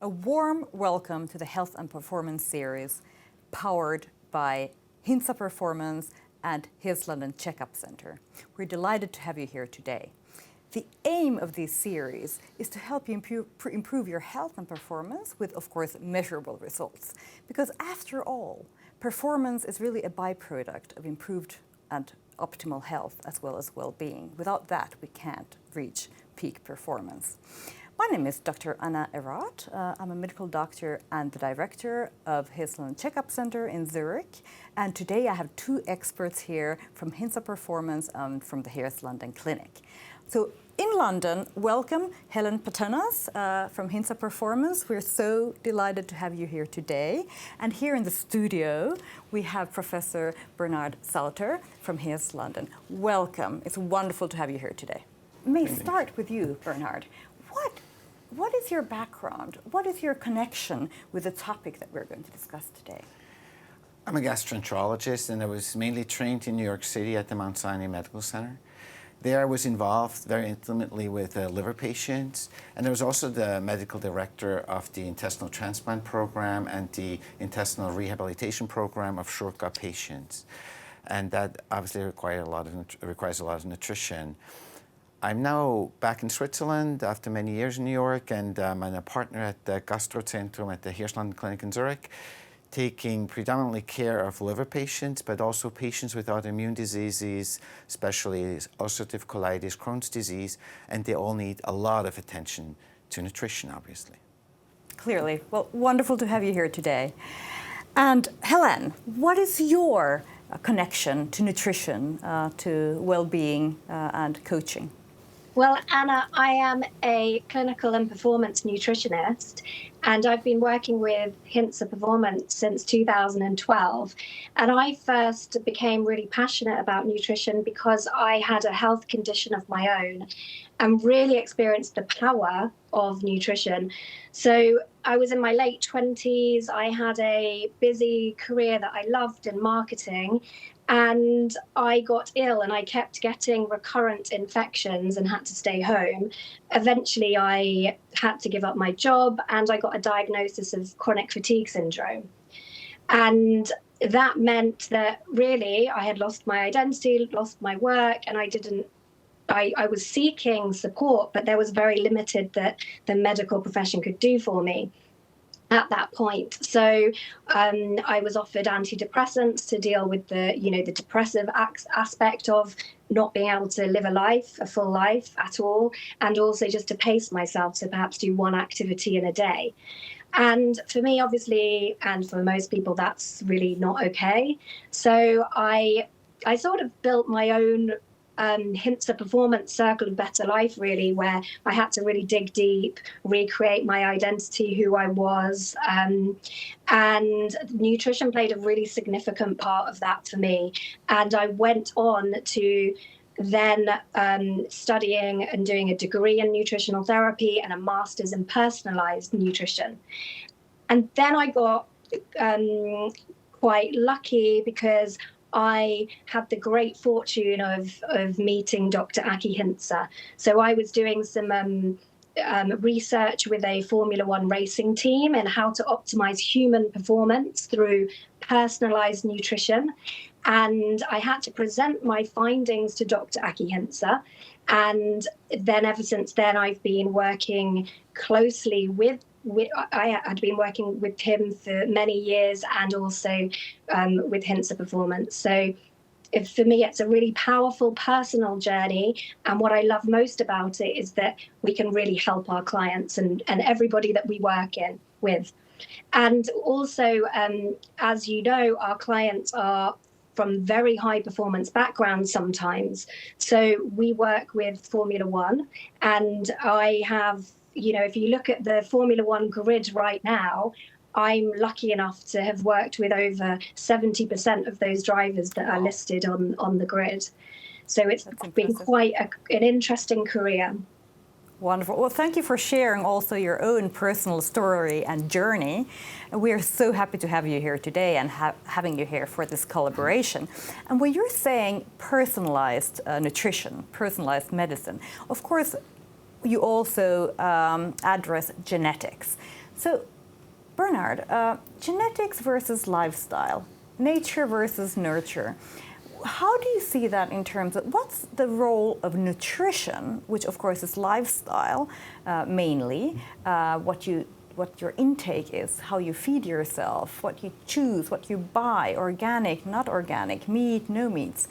A warm welcome to the Health and Performance series powered by Hintsa Performance and Hirslanden Check-up Center. We're delighted to have you here today. The aim of this series is to help you improve your health and performance with, of course, measurable results. Because after all, performance is really a byproduct of improved and optimal health as well as well-being. Without that, we can't reach peak performance. My name is Dr. Anna Erat. I'm a medical doctor and the director of Hirslanden Check-up Center in Zurich. And today I have two experts here from Hintsa Performance and from the Hirslanden Clinic. So in London, welcome Helene Patounas from Hintsa Performance. We're so delighted to have you here today. And here in the studio, we have Professor Bernhard Sauter from Hirslanden. Welcome. It's wonderful to have you here today. May I start with you, Bernhard. What is your background? What is your connection with the topic that we're going to discuss today? I'm a gastroenterologist, and I was mainly trained in New York City at the Mount Sinai Medical Center. There I was involved very intimately with liver patients, and I was also the medical director of the intestinal transplant program and the intestinal rehabilitation program of short gut patients. And that obviously requires a lot of nutrition. I'm now back in Switzerland after many years in New York, and I'm a partner at the Gastrozentrum at the Hirslanden Clinic in Zurich, taking predominantly care of liver patients, but also patients with autoimmune diseases, especially ulcerative colitis, Crohn's disease, and they all need a lot of attention to nutrition, obviously. Clearly. Well, wonderful to have you here today. And Helene, what is your connection to nutrition, to well-being and coaching? Well, Anna, I am a clinical and performance nutritionist, and I've been working with Hintsa Performance since 2012. And I first became really passionate about nutrition because I had a health condition of my own and really experienced the power of nutrition. So I was in my late 20s. I had a busy career that I loved in marketing. And I got ill and I kept getting recurrent infections and had to stay home. Eventually, I had to give up my job and I got a diagnosis of chronic fatigue syndrome. And that meant that really I had lost my identity, lost my work, and I was seeking support, but there was very limited that the medical profession could do for me at that point. So I was offered antidepressants to deal with the depressive aspect of not being able to live a full life at all, and also just to pace myself to perhaps do one activity in a day. And for me, obviously, and for most people, that's really not okay. So I sort of built my own Hintsa Performance Circle of Better Life, really, where I had to really dig deep, recreate my identity, who I was, and nutrition played a really significant part of that for me. And I went on to then studying and doing a degree in nutritional therapy and a master's in personalized nutrition. And then I got quite lucky because I had the great fortune of meeting Dr. Aki Hintsa. So I was doing some research with a Formula One racing team and how to optimize human performance through personalized nutrition. And I had to present my findings to Dr. Aki Hintsa. And then ever since then, I've been working closely I had been working with him for many years and also with Hintsa Performance. So for me, it's a really powerful personal journey. And what I love most about it is that we can really help our clients and everybody that we work with. And also, as you know, our clients are from very high performance backgrounds sometimes. So we work with Formula One, and I have, if you look at the Formula One grid right now, I'm lucky enough to have worked with over 70% of those drivers that are listed on the grid. So it's been quite an interesting career. Wonderful. Well, thank you for sharing also your own personal story and journey. We are so happy to have you here today and having you here for this collaboration. And when you're saying personalized nutrition, personalized medicine, of course, you also address genetics. So, Bernhard, genetics versus lifestyle, nature versus nurture. How do you see that in terms of what's the role of nutrition, which of course is lifestyle mainly, what your intake is, how you feed yourself, what you choose, what you buy, organic, not organic, meat, no meats.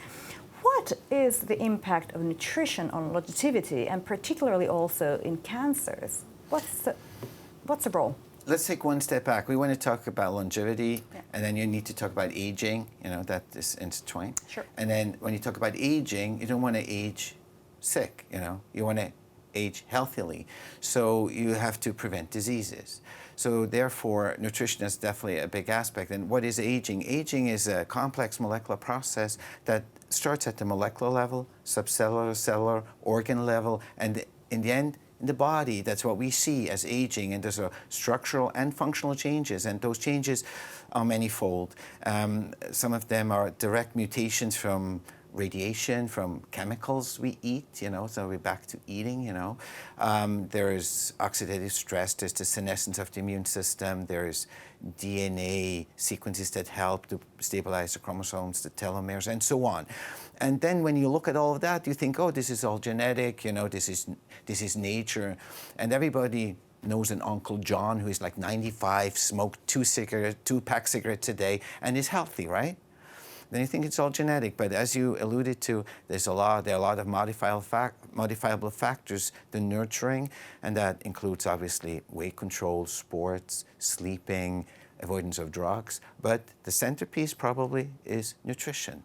What is the impact of nutrition on longevity and particularly also in cancers? What's the role? Let's take one step back. We want to talk about longevity, and then you need to talk about aging, that is intertwined. Sure. And then when you talk about aging, you don't want to age sick, you want to age healthily. So you have to prevent diseases. So therefore, nutrition is definitely a big aspect. And what is aging? Aging is a complex molecular process that starts at the molecular level, subcellular, cellular, organ level, and in the end, in the body. That's what we see as aging, and there's structural and functional changes, and those changes are manifold. Some of them are direct mutations from radiation, from chemicals we eat, so we're back to eating, There's oxidative stress, there's the senescence of the immune system, there's DNA sequences that help to stabilize the chromosomes, the telomeres, and so on. And then when you look at all of that, you think, oh, this is all genetic, this is nature. And everybody knows an Uncle John who is like 95, smoked 2 pack cigarettes a day, and is healthy, right? Then you think it's all genetic, but as you alluded to, there are a lot of modifiable factors, the nurturing, and that includes obviously weight control, sports, sleeping, avoidance of drugs, but the centerpiece probably is nutrition.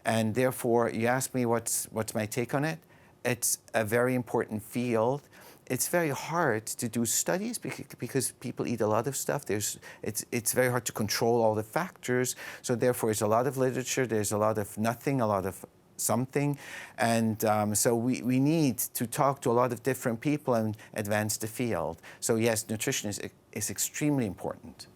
And therefore, you ask me what's my take on it? It's a very important field. It's very hard to do studies because people eat a lot of stuff. It's very hard to control all the factors. So therefore, there's a lot of literature. There's a lot of nothing, a lot of something. And so we need to talk to a lot of different people and advance the field. So yes, nutrition is extremely important.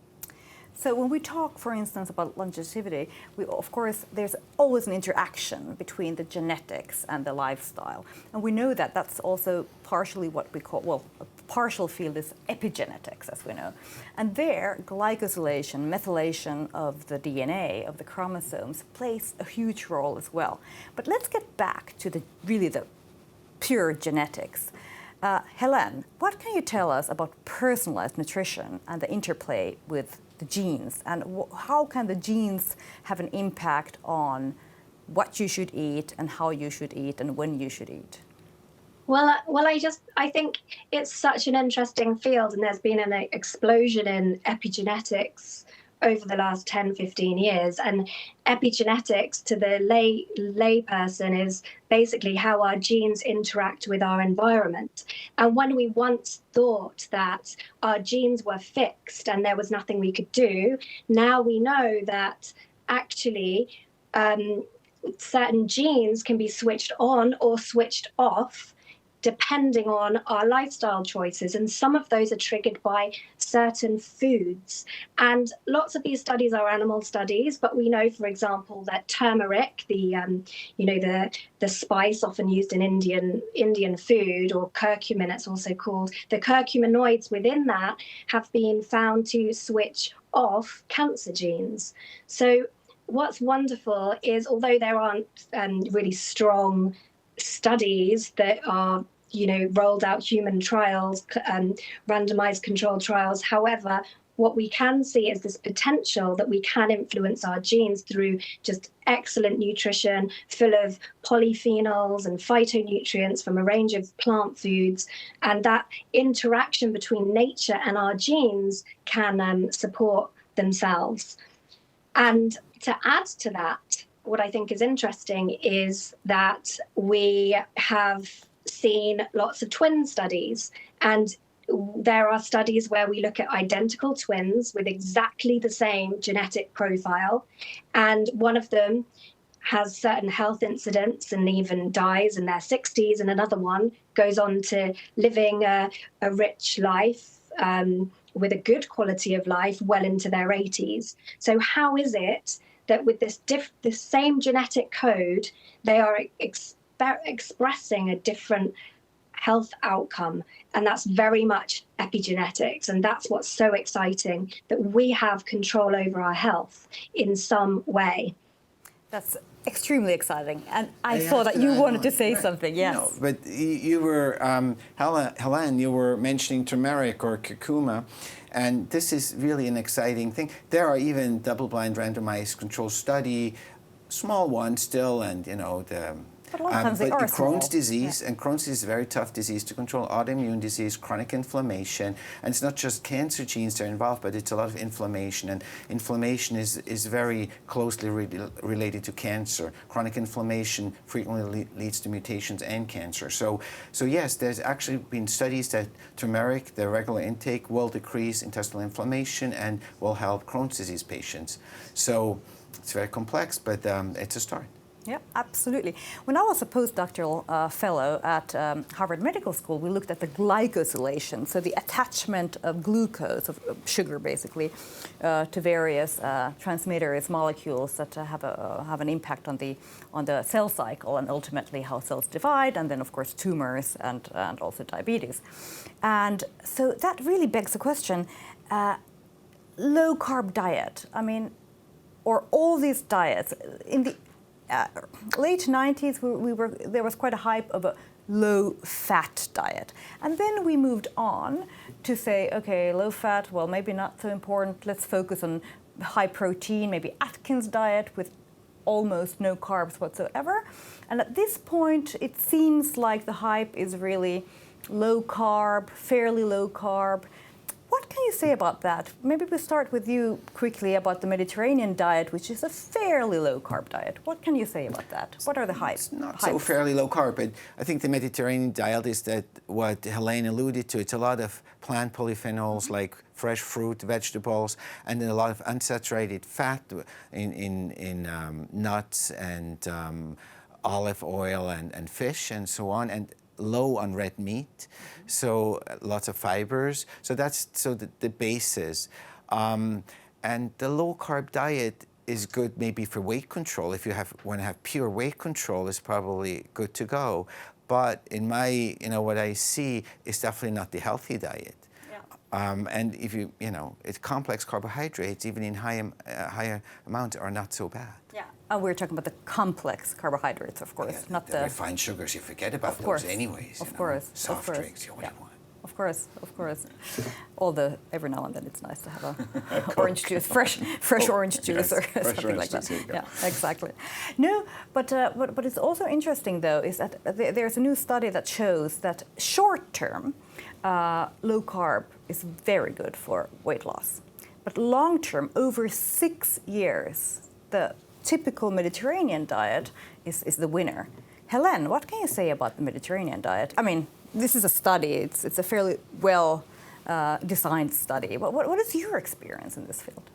So when we talk, for instance, about longevity, of course, there's always an interaction between the genetics and the lifestyle. And we know that that's also partially what we call, a partial field is epigenetics, as we know. And there, glycosylation, methylation of the DNA, of the chromosomes, plays a huge role as well. But let's get back to the pure genetics. Helene, what can you tell us about personalized nutrition and the interplay with the genes, and how can the genes have an impact on what you should eat and how you should eat and when you should eat? Well, I think it's such an interesting field, and there's been an explosion in epigenetics over the last 10, 15 years. And epigenetics to the lay person is basically how our genes interact with our environment. And when we once thought that our genes were fixed and there was nothing we could do, now we know that actually certain genes can be switched on or switched off depending on our lifestyle choices. And some of those are triggered by certain foods. And lots of these studies are animal studies, but we know, for example, that turmeric, the spice often used in Indian food, or curcumin, it's also called, the curcuminoids within that have been found to switch off cancer genes. So what's wonderful is, although there aren't really strong studies that are rolled out human trials, randomized controlled trials. However, what we can see is this potential that we can influence our genes through just excellent nutrition full of polyphenols and phytonutrients from a range of plant foods. And that interaction between nature and our genes can support themselves. And to add to that, what I think is interesting is that we have seen lots of twin studies, and there are studies where we look at identical twins with exactly the same genetic profile, and one of them has certain health incidents and even dies in their 60s, and another one goes on to living a rich life with a good quality of life well into their 80s. So how is it that with this same genetic code, they are expressing a different health outcome. And that's very much epigenetics. And that's what's so exciting, that we have control over our health in some way. That's extremely exciting. And I saw that you wanted to say something, yes. No, but you were, Helene, you were mentioning turmeric or curcuma. And this is really an exciting thing. There are even double-blind randomized control study, small ones still, and but a lot of times they are Crohn's small. disease, and Crohn's disease is a very tough disease to control, autoimmune disease, chronic inflammation, and it's not just cancer genes that are involved, but it's a lot of inflammation, and inflammation is very closely related to cancer. Chronic inflammation frequently leads to mutations and cancer. So yes, there's actually been studies that turmeric, the regular intake, will decrease intestinal inflammation and will help Crohn's disease patients. So it's very complex, but it's a start. Yeah, absolutely. When I was a postdoctoral fellow at Harvard Medical School, we looked at the glycosylation, so the attachment of glucose, of sugar basically, to various transmitters, molecules that have an impact on the cell cycle and ultimately how cells divide, and then of course tumors and also diabetes. And so that really begs the question, low carb diet, or all these diets, in the late 90s, there was quite a hype of a low-fat diet. And then we moved on to say, okay, low-fat, well, maybe not so important. Let's focus on high protein, maybe Atkins diet with almost no carbs whatsoever. And at this point, it seems like the hype is really low carb, fairly low carb. What can you say about that? Maybe we start with you quickly about the Mediterranean diet, which is a fairly low-carb diet. What can you say about that? What are the hypes? It's not so fairly low-carb, but I think the Mediterranean diet is that what Helene alluded to. It's a lot of plant polyphenols like fresh fruit, vegetables, and then a lot of unsaturated fat in nuts and olive oil and fish and so on, and low on red meat, so lots of fibers. So that's the basis. And the low-carb diet is good maybe for weight control. If you want to have pure weight control, it's probably good to go. But in my, what I see is definitely not the healthy diet. And if it's complex carbohydrates, even in higher amounts, are not so bad. Yeah, and we're talking about the complex carbohydrates, of course, not the refined sugars. You forget about those anyways. Of course, soft drinks. What do you want? Of course. Although every now and then it's nice to have a orange juice, fresh orange juice, or something like that. Yeah, exactly. No, but it's also interesting though is that there's a new study that shows that short-term low carb is very good for weight loss, but long-term, over 6 years, the typical Mediterranean diet is the winner. Helene, what can you say about the Mediterranean diet? This is a study. It's a fairly well designed study. What is your experience in this field?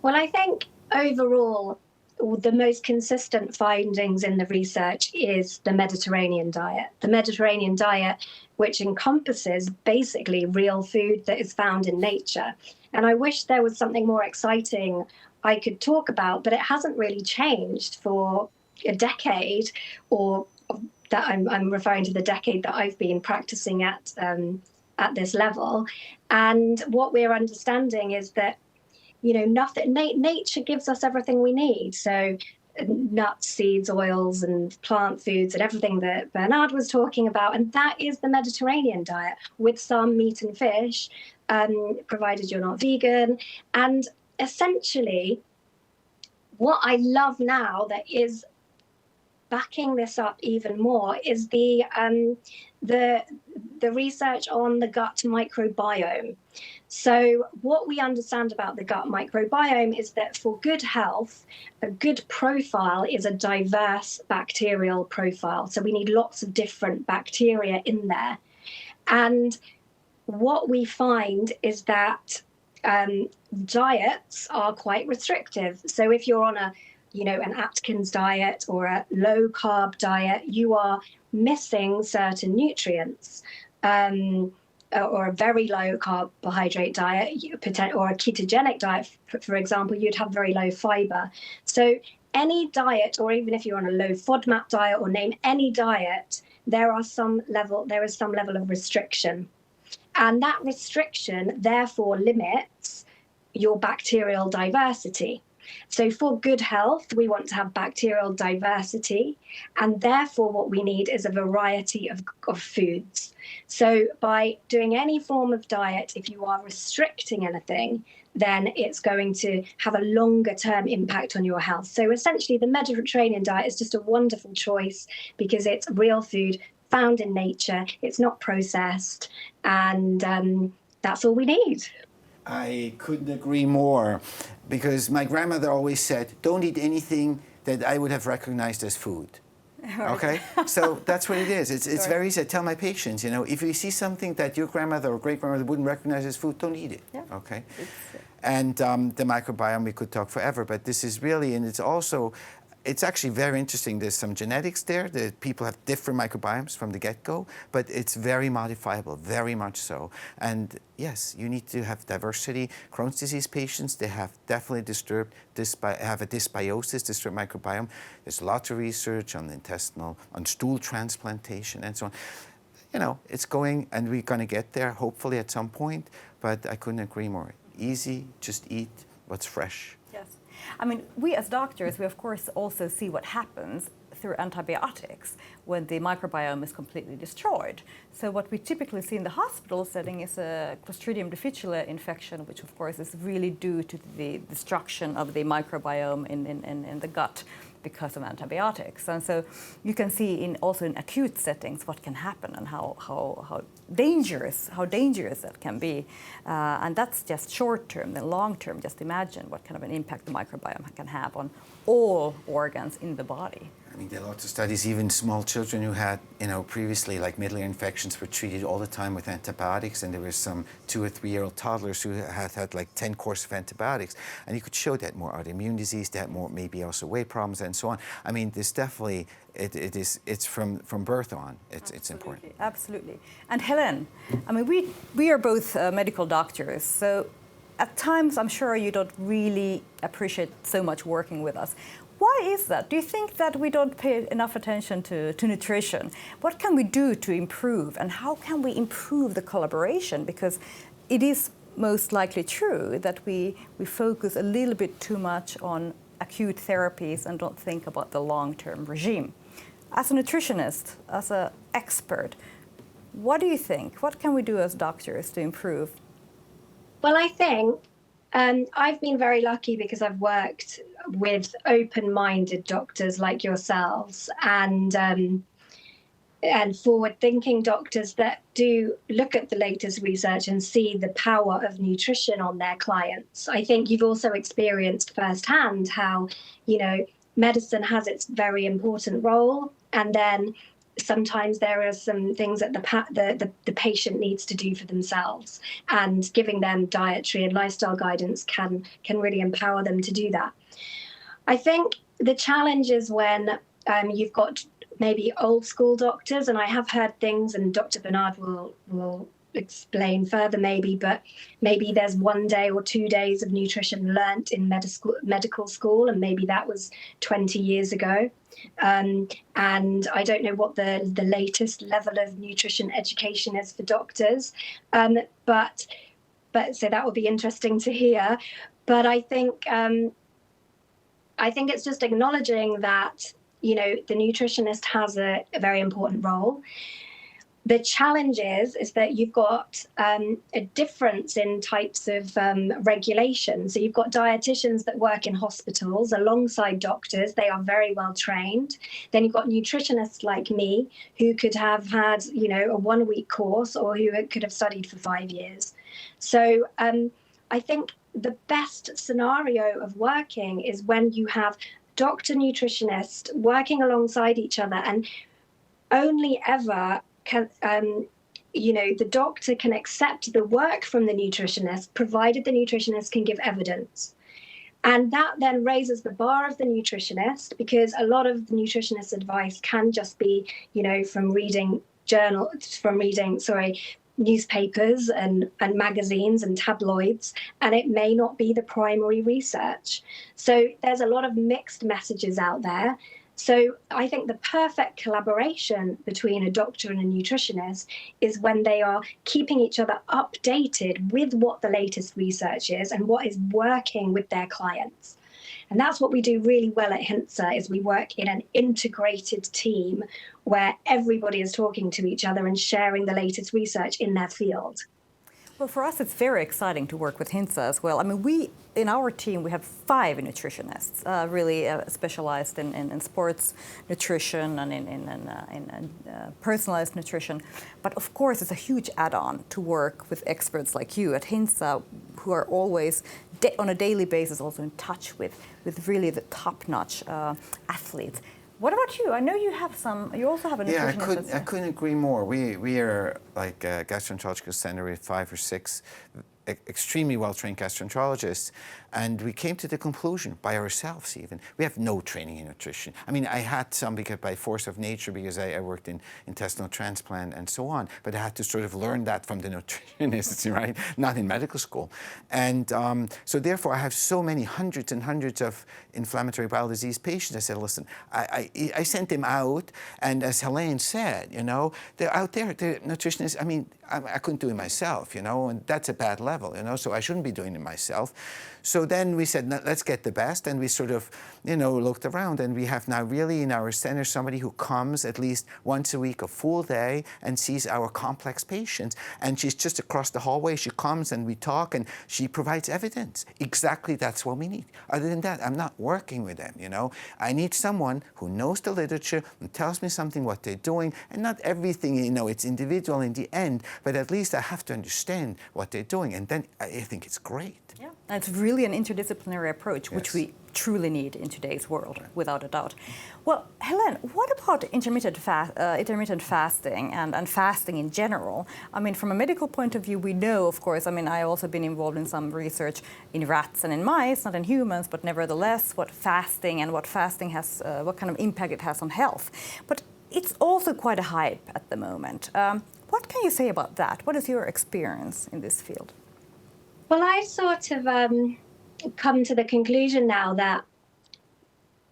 Well, I think overall, the most consistent findings in the research is the Mediterranean diet. The Mediterranean diet, which encompasses basically real food that is found in nature. And I wish there was something more exciting I could talk about, but it hasn't really changed for a decade, or that I'm referring to the decade that I've been practicing at this level. And what we're understanding is that, nature gives us everything we need. So nuts, seeds, oils, and plant foods, and everything that Bernhard was talking about. And that is the Mediterranean diet, with some meat and fish, provided you're not vegan. And essentially, what I love now that is backing this up even more is the research on the gut microbiome. So what we understand about the gut microbiome is that for good health, a good profile is a diverse bacterial profile. So we need lots of different bacteria in there. And what we find is that diets are quite restrictive. So if you're on an Atkins diet or a low carb diet, you are missing certain nutrients. Or a very low carbohydrate diet, or a ketogenic diet, for example, you'd have very low fiber. So any diet, or even if you're on a low FODMAP diet, or name any diet there is some level of restriction. And that restriction therefore limits your bacterial diversity. So for good health, we want to have bacterial diversity, and therefore what we need is a variety of foods. So by doing any form of diet, if you are restricting anything, then it's going to have a longer term impact on your health. So essentially the Mediterranean diet is just a wonderful choice because it's real food found in nature, it's not processed, and that's all we need. I couldn't agree more, because my grandmother always said, don't eat anything that I would have recognized as food. Okay, so that's what it is. It's very easy. I tell my patients, if you see something that your grandmother or great-grandmother wouldn't recognize as food, don't eat it. Yeah. Okay, and the microbiome, we could talk forever, but this is really, and it's actually very interesting. There's some genetics there. People have different microbiomes from the get-go, but it's very modifiable, very much so. And yes, you need to have diversity. Crohn's disease patients, they have definitely have a dysbiosis, disturbed microbiome. There's lots of research on on stool transplantation and so on. It's going, and we're going to get there, hopefully at some point, but I couldn't agree more. Easy, just eat what's fresh. Yes. I mean, we as doctors, we of course also see what happens through antibiotics when the microbiome is completely destroyed. So what we typically see in the hospital setting is a Clostridium difficile infection, which of course is really due to the destruction of the microbiome in the gut because of antibiotics. And so you can see also in acute settings what can happen and how dangerous that can be. And that's just short term. Then long term, just imagine what kind of an impact the microbiome can have on all organs in the body. I mean, there are lots of studies, even small children who had, previously like middle ear infections were treated all the time with antibiotics, and there were some 2 or 3-year-old toddlers who had like 10 courses of antibiotics, and you could show that more autoimmune disease, that more maybe also weight problems and so on. I mean, this definitely, it's from birth on, it's important. Absolutely. And Helene, I mean, we are both medical doctors, so at times I'm sure you don't really appreciate so much working with us. Why is that? Do you think that we don't pay enough attention to nutrition? What can we do to improve, and how can we improve the collaboration? Because it is most likely true that we focus a little bit too much on acute therapies and don't think about the long-term regime. As a nutritionist, as an expert, what do you think? What can we do as doctors to improve? Well, I think I've been very lucky because I've worked with open-minded doctors like yourselves and forward-thinking doctors that do look at the latest research and see the power of nutrition on their clients. I think you've also experienced firsthand how, medicine has its very important role, and then sometimes there are some things that the patient needs to do for themselves, and giving them dietary and lifestyle guidance can really empower them to do that. I think the challenge is when you've got maybe old school doctors, and I have heard things, and Dr. Bernhard will explain further but maybe there's 1 day or 2 days of nutrition learnt in medical school, and maybe that was 20 years ago. And I don't know what the latest level of nutrition education is for doctors, but so that would be interesting to hear. But I think it's just acknowledging that the nutritionist has a very important role. The challenge is that you've got a difference in types of regulation. So you've got dietitians that work in hospitals alongside doctors. They are very well trained. Then you've got nutritionists like me who could have had, a 1-week course, or who could have studied for 5 years. So I think the best scenario of working is when you have doctor nutritionist working alongside each other, and only ever can the doctor can accept the work from the nutritionist, provided the nutritionist can give evidence. And that then raises the bar of the nutritionist, because a lot of the nutritionist's advice can just be, from reading newspapers and magazines and tabloids, and it may not be the primary research. So there's a lot of mixed messages out there. So I think the perfect collaboration between a doctor and a nutritionist is when they are keeping each other updated with what the latest research is and what is working with their clients. And that's what we do really well at Hintsa, is we work in an integrated team where everybody is talking to each other and sharing the latest research in their field. Well, for us, it's very exciting to work with Hintsa as well. I mean, in our team, we have 5 nutritionists, really specialized in sports nutrition and in personalized nutrition. But of course, it's a huge add-on to work with experts like you at Hintsa, who are always on a daily basis also in touch with really the top-notch athletes. What about you? I know you have you also have a nutritionist. Yeah, I couldn't agree more. We are like a gastroenterological center with 5 or 6 extremely well-trained gastroenterologists, and we came to the conclusion by ourselves even, we have no training in nutrition. I mean, I had some because by force of nature, because I worked in intestinal transplant and so on, but I had to sort of learn that from the nutritionists, right? Not in medical school. And so therefore, I have so many hundreds and hundreds of inflammatory bowel disease patients. I said, listen, I sent them out, and as Helene said, you know, they're out there, the nutritionists, I mean, I couldn't do it myself, you know, and that's a bad level, you know, so I shouldn't be doing it myself. So then we said, let's get the best, and we sort of, you know, looked around, and we have now really in our center somebody who comes at least once a week, a full day, and sees our complex patients. And she's just across the hallway. She comes and we talk, and she provides evidence. Exactly, that's what we need. Other than that, I'm not working with them, you know. I need someone who knows the literature and tells me something what they're doing, and not everything, you know, it's individual in the end, but at least I have to understand what they're doing, and then I think it's great. Yeah, and it's really an interdisciplinary approach, Yes. which we truly need in today's world, without a doubt. Well, Helene, what about intermittent fasting and fasting in general? I mean, from a medical point of view, we know, of course, I mean, I've also been involved in some research in rats and in mice, not in humans, but nevertheless, what fasting has, what kind of impact it has on health. But it's also quite a hype at the moment. What can you say about that? What is your experience in this field? Well, I've sort of come to the conclusion now that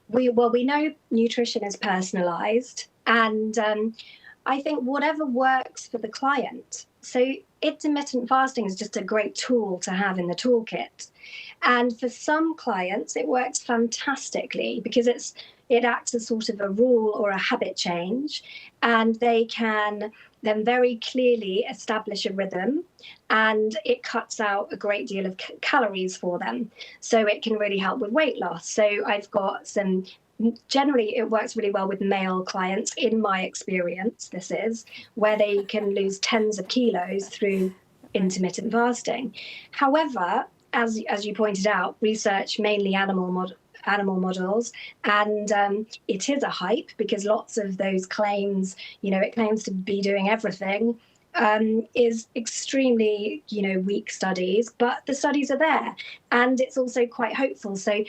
we know nutrition is personalized, and I think whatever works for the client. So intermittent fasting is just a great tool to have in the toolkit. And for some clients, it works fantastically because it acts as sort of a rule or a habit change, and they can then very clearly establish a rhythm, and it cuts out a great deal of calories for them. So it can really help with weight loss. So I've got some, generally it works really well with male clients, in my experience, this is, where they can lose tens of kilos through intermittent fasting. However, as you pointed out, research mainly animal models, and it is a hype because lots of those claims, you know, it claims to be doing everything, is extremely, you know, weak studies, but the studies are there, and it's also quite hopeful. So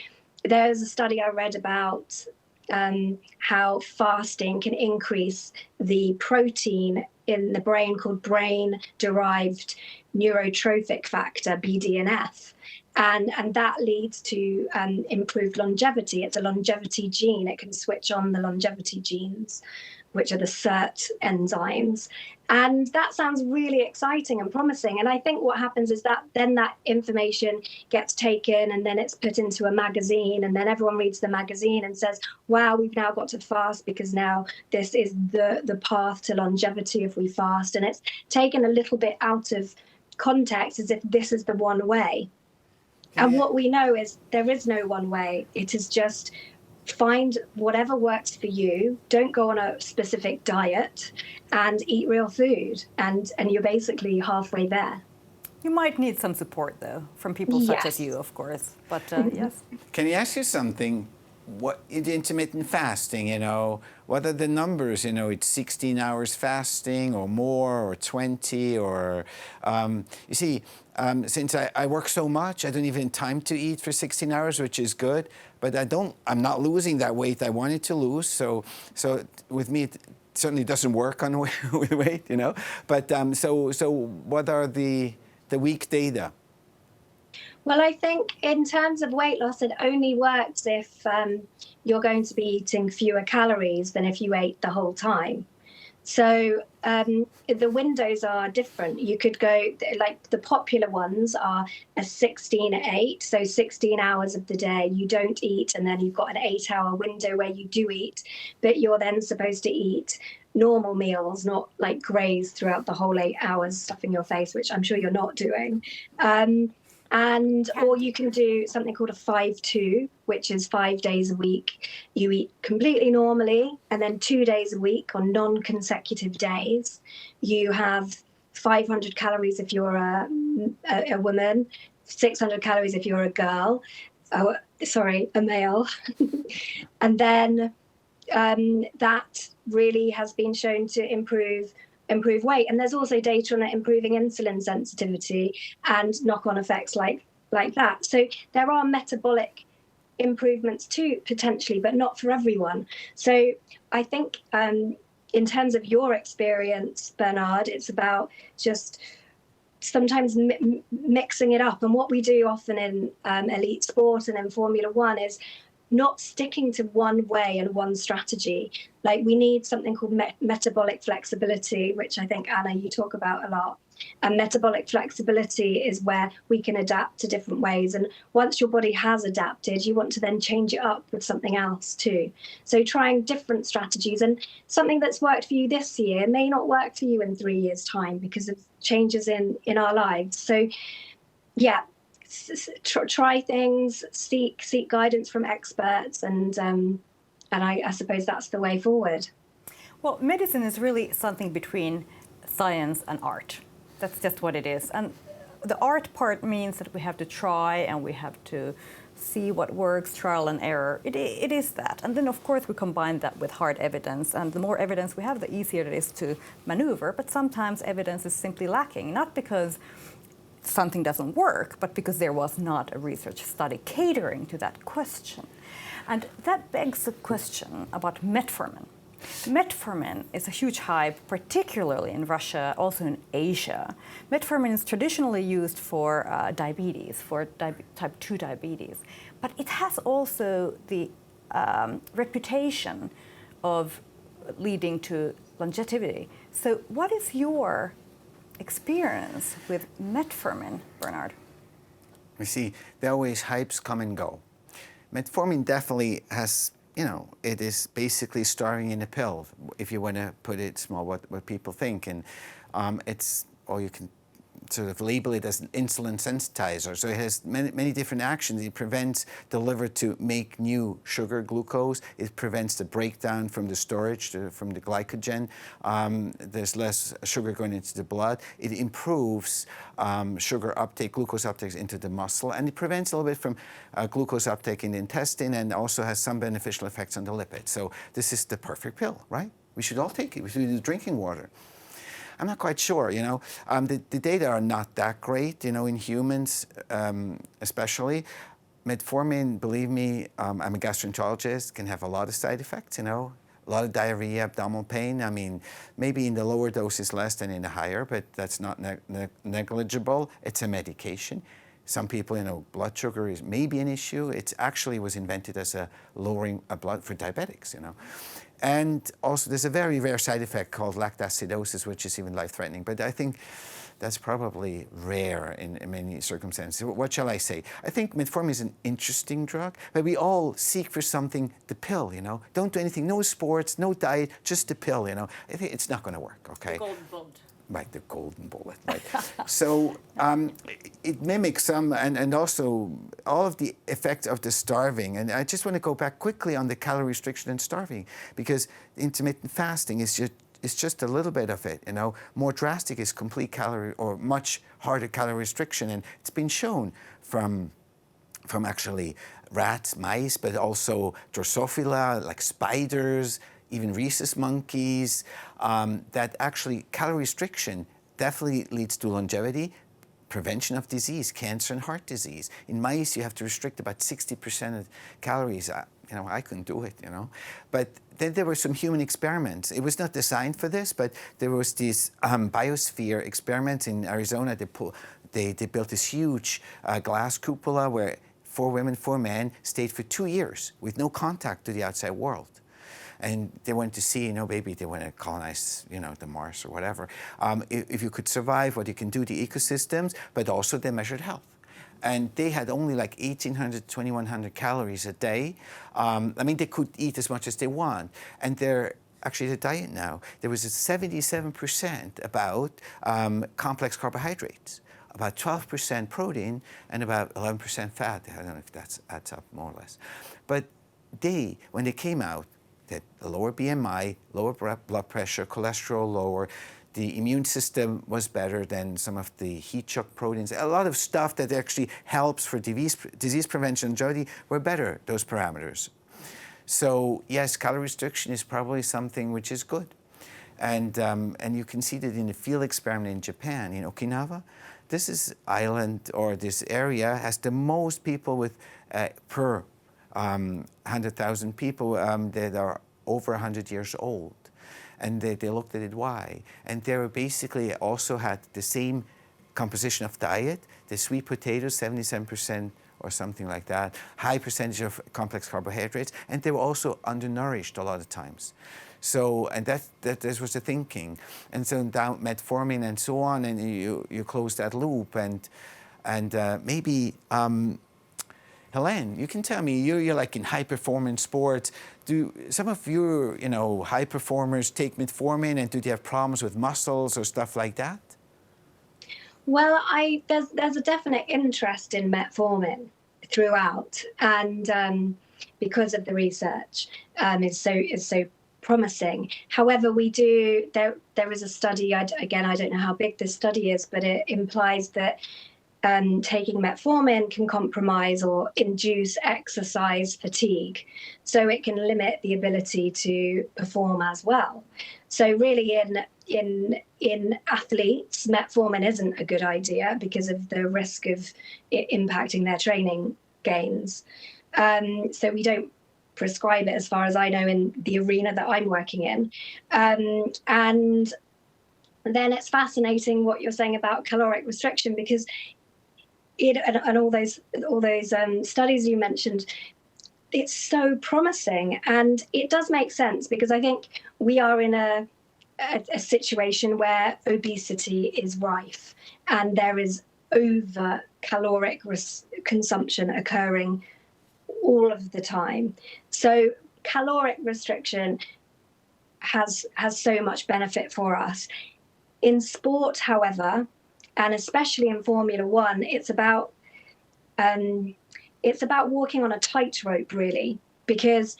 there's a study I read about how fasting can increase the protein in the brain called brain-derived neurotrophic factor, BDNF. And that leads to improved longevity. It's a longevity gene. It can switch on the longevity genes, which are the SERT enzymes. And that sounds really exciting and promising. And I think what happens is that then that information gets taken and then it's put into a magazine, and then everyone reads the magazine and says, wow, we've now got to fast because now this is the path to longevity if we fast. And it's taken a little bit out of context as if this is the one way. And what we know is there is no one way. It is just find whatever works for you. Don't go on a specific diet and eat real food. And you're basically halfway there. You might need some support, though, from people such as you, of course. But yes. Can I ask you something? What in intermittent fasting, you know, what are the numbers? You know, it's 16 hours fasting or more, or 20, or you see, since I work so much, I don't even have time to eat for 16 hours, which is good. But I'm not losing that weight I wanted to lose. So with me, it certainly doesn't work on with weight, you know. But so what are the weak data? Well, I think in terms of weight loss, it only works if you're going to be eating fewer calories than if you ate the whole time. So the windows are different. You could go, like the popular ones are a 16-8, so 16 hours of the day you don't eat, and then you've got an 8-hour window where you do eat, but you're then supposed to eat normal meals, not like graze throughout the whole 8 hours stuffing your face, which I'm sure you're not doing. Or you can do something called a 5-2, which is 5 days a week. You eat completely normally, and then 2 days a week on non-consecutive days, you have 500 calories if you're a woman, 600 calories if you're a girl, a male. And then that really has been shown to improve weight. And there's also data on it improving insulin sensitivity and knock-on effects like that. So there are metabolic improvements too, potentially, but not for everyone. So I think in terms of your experience, Bernhard, it's about just sometimes mixing it up. And what we do often in elite sport and in Formula One is not sticking to one way and one strategy. Like, we need something called metabolic flexibility, which I think, Anna, you talk about a lot. And metabolic flexibility is where we can adapt to different ways. And once your body has adapted, you want to then change it up with something else too. So trying different strategies, and something that's worked for you this year may not work for you in 3 years' time because of changes in our lives. So yeah, try things, seek guidance from experts, and I suppose that's the way forward. Well, medicine is really something between science and art. That's just what it is. And the art part means that we have to try and we have to see what works, trial and error. It is that. And then, of course, we combine that with hard evidence. And the more evidence we have, the easier it is to maneuver. But sometimes evidence is simply lacking, not because something doesn't work, but because there was not a research study catering to that question. And that begs the question about metformin. Metformin is a huge hype, particularly in Russia, also in Asia. Metformin is traditionally used for diabetes, for type 2 diabetes. But it has also the reputation of leading to longevity. So what is your experience with metformin, Bernhard? You see, there are always hypes come and go. Metformin definitely has, it is basically starving in a pill, if you want to put it small, what people think. And or you can sort of label it as an insulin sensitizer. So it has many different actions. It prevents the liver to make new sugar, glucose. It prevents the breakdown from the storage, from the glycogen. There's less sugar going into the blood. It improves sugar uptake, glucose uptake into the muscle, and it prevents a little bit from glucose uptake in the intestine, and also has some beneficial effects on the lipids. So this is the perfect pill, right? We should all take it. We should do drinking water. I'm not quite sure, The data are not that great, in humans especially. Metformin, believe me, I'm a gastroenterologist, can have a lot of side effects, a lot of diarrhea, abdominal pain. I mean, maybe in the lower doses less than in the higher, but that's not negligible. It's a medication. Some people, blood sugar is maybe an issue. It actually was invented as a lowering of blood for diabetics, And also there's a very rare side effect called lactacidosis, which is even life-threatening. But I think that's probably rare in many circumstances. What shall I say? I think metformin is an interesting drug, but we all seek for something, the pill, Don't do anything, no sports, no diet, just the pill, I think it's not going to work, okay? The golden bullet. Right, the golden bullet, right. So it mimics some, and also all of the effects of the starving. And I just want to go back quickly on the calorie restriction and starving, because intermittent fasting is just a little bit of it, More drastic is complete calorie, or much harder calorie restriction. And it's been shown from actually rats, mice, but also Drosophila, like spiders, even rhesus monkeys, that actually calorie restriction definitely leads to longevity, prevention of disease, cancer and heart disease. In mice, you have to restrict about 60% of calories. I couldn't do it, But then there were some human experiments. It was not designed for this, but there was these biosphere experiments in Arizona. They They built this huge glass cupola where 4 women, 4 men stayed for 2 years with no contact to the outside world. And they went to see, maybe they want to colonize, the Mars or whatever. If you could survive, what you can do to ecosystems, but also they measured health. And they had only like 1,800, 2,100 calories a day. They could eat as much as they want. And they're actually the diet now, there was a 77% about complex carbohydrates, about 12% protein, and about 11% fat. I don't know if that adds up more or less. But when they came out, they had a lower BMI, lower blood pressure, cholesterol lower, the immune system was better than some of the heat shock proteins. A lot of stuff that actually helps for disease prevention and longevity were better, those parameters. So yes, calorie restriction is probably something which is good. And you can see that in the field experiment in Japan, in Okinawa, this island or this area has the most people with per 100,000 people that are over 100 years old. And they looked at it why. And they were basically also had the same composition of diet, the sweet potatoes, 77% or something like that, high percentage of complex carbohydrates, and they were also undernourished a lot of times. So, and that was the thinking. And so down metformin and so on, and you close that loop. And maybe, Helene, you can tell me, you're like in high performance sports. Do some of your, high performers take metformin, and do they have problems with muscles or stuff like that? Well, there's a definite interest in metformin throughout, and because of the research, is so promising. However, there is a study. I don't know how big this study is, but it implies that taking metformin can compromise or induce exercise fatigue, so it can limit the ability to perform as well. So really, in athletes, metformin isn't a good idea because of the risk of it impacting their training gains. So we don't prescribe it, as far as I know, in the arena that I'm working in. And then it's fascinating what you're saying about caloric restriction, because and all those studies you mentioned, it's so promising, and it does make sense, because I think we are in a situation where obesity is rife, and there is over caloric consumption occurring all of the time. So caloric restriction has so much benefit for us. In sport, however, and especially in Formula One, it's about walking on a tightrope, really, because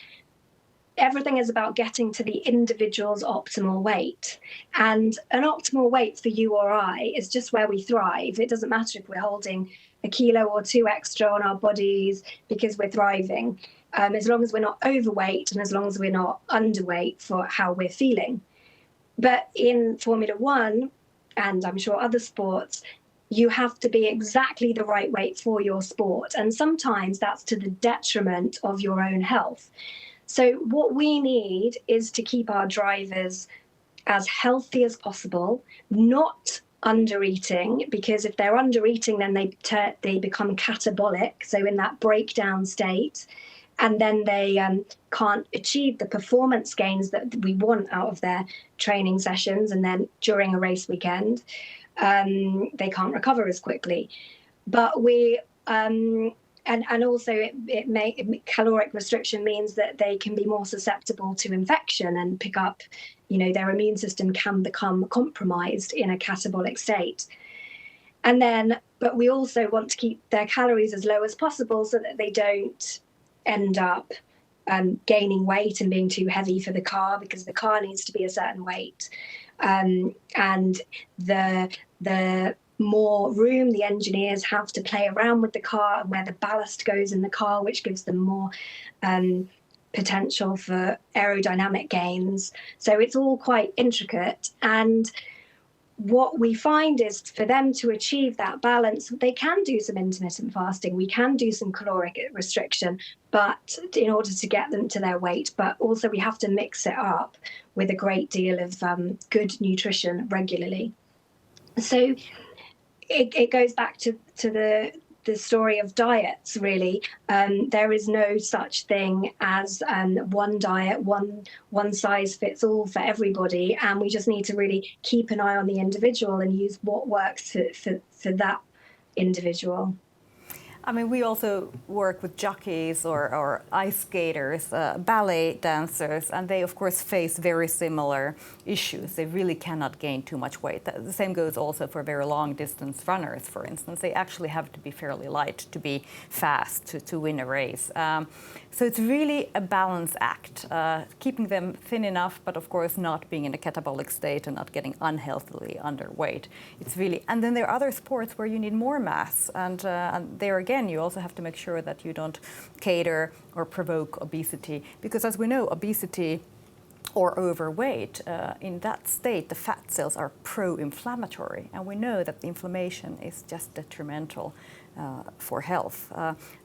everything is about getting to the individual's optimal weight. And an optimal weight for you or I is just where we thrive. It doesn't matter if we're holding a kilo or 2 extra on our bodies, because we're thriving, as long as we're not overweight and as long as we're not underweight for how we're feeling. But in Formula One, and I'm sure other sports, you have to be exactly the right weight for your sport. And sometimes that's to the detriment of your own health. So what we need is to keep our drivers as healthy as possible, not undereating, because if they're undereating, then they become catabolic, so in that breakdown state, and then they can't achieve the performance gains that we want out of their training sessions, and then during a race weekend, they can't recover as quickly. But we and also caloric restriction means that they can be more susceptible to infection and pick up, their immune system can become compromised in a catabolic state. And then, but we also want to keep their calories as low as possible so that they don't end up gaining weight and being too heavy for the car, because the car needs to be a certain weight. And the more room the engineers have to play around with the car and where the ballast goes in the car, which gives them more potential for aerodynamic gains. So it's all quite intricate. And what we find is, for them to achieve that balance, they can do some intermittent fasting, we can do some caloric restriction, but in order to get them to their weight, but also we have to mix it up with a great deal of good nutrition regularly. So it goes back to the story of diets, really. There is no such thing as one diet, one size fits all for everybody, and we just need to really keep an eye on the individual and use what works for that individual. I mean, we also work with jockeys or ice skaters, ballet dancers, and they, of course, face very similar issues. They really cannot gain too much weight. The same goes also for very long-distance runners, for instance. They actually have to be fairly light to be fast, to win a race. So it's really a balance act, keeping them thin enough, but of course not being in a catabolic state and not getting unhealthily underweight. It's really, and then there are other sports where you need more mass, and there again, you also have to make sure that you don't cater or provoke obesity, because as we know, obesity or overweight, in that state, the fat cells are pro-inflammatory, and we know that the inflammation is just detrimental for health.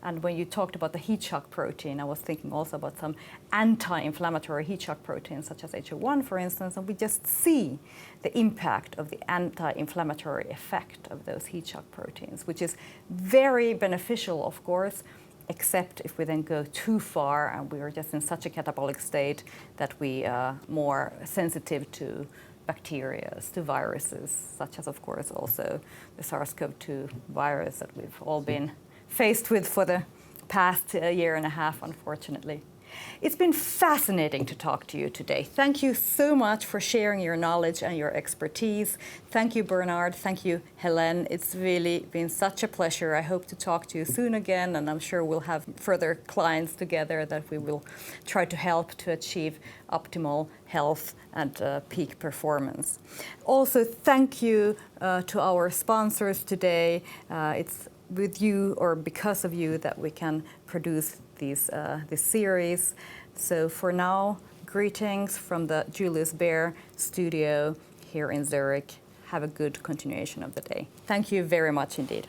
And when you talked about the heat shock protein, I was thinking also about some anti-inflammatory heat shock proteins, such as HO1, for instance, and we just see the impact of the anti-inflammatory effect of those heat shock proteins, which is very beneficial, of course, except if we then go too far and we are just in such a catabolic state that we are more sensitive to bacteria, to viruses, such as, of course, also the SARS-CoV-2 virus that we've all been faced with for the past year and a half, unfortunately. It's been fascinating to talk to you today. Thank you so much for sharing your knowledge and your expertise. Thank you, Bernhard. Thank you, Helene. It's really been such a pleasure. I hope to talk to you soon again, and I'm sure we'll have further clients together that we will try to help to achieve optimal health and peak performance. Also, thank you to our sponsors today. It's with you or because of you that we can produce this series. So for now, greetings from the Julius Baer studio here in Zurich. Have a good continuation of the day. Thank you very much indeed.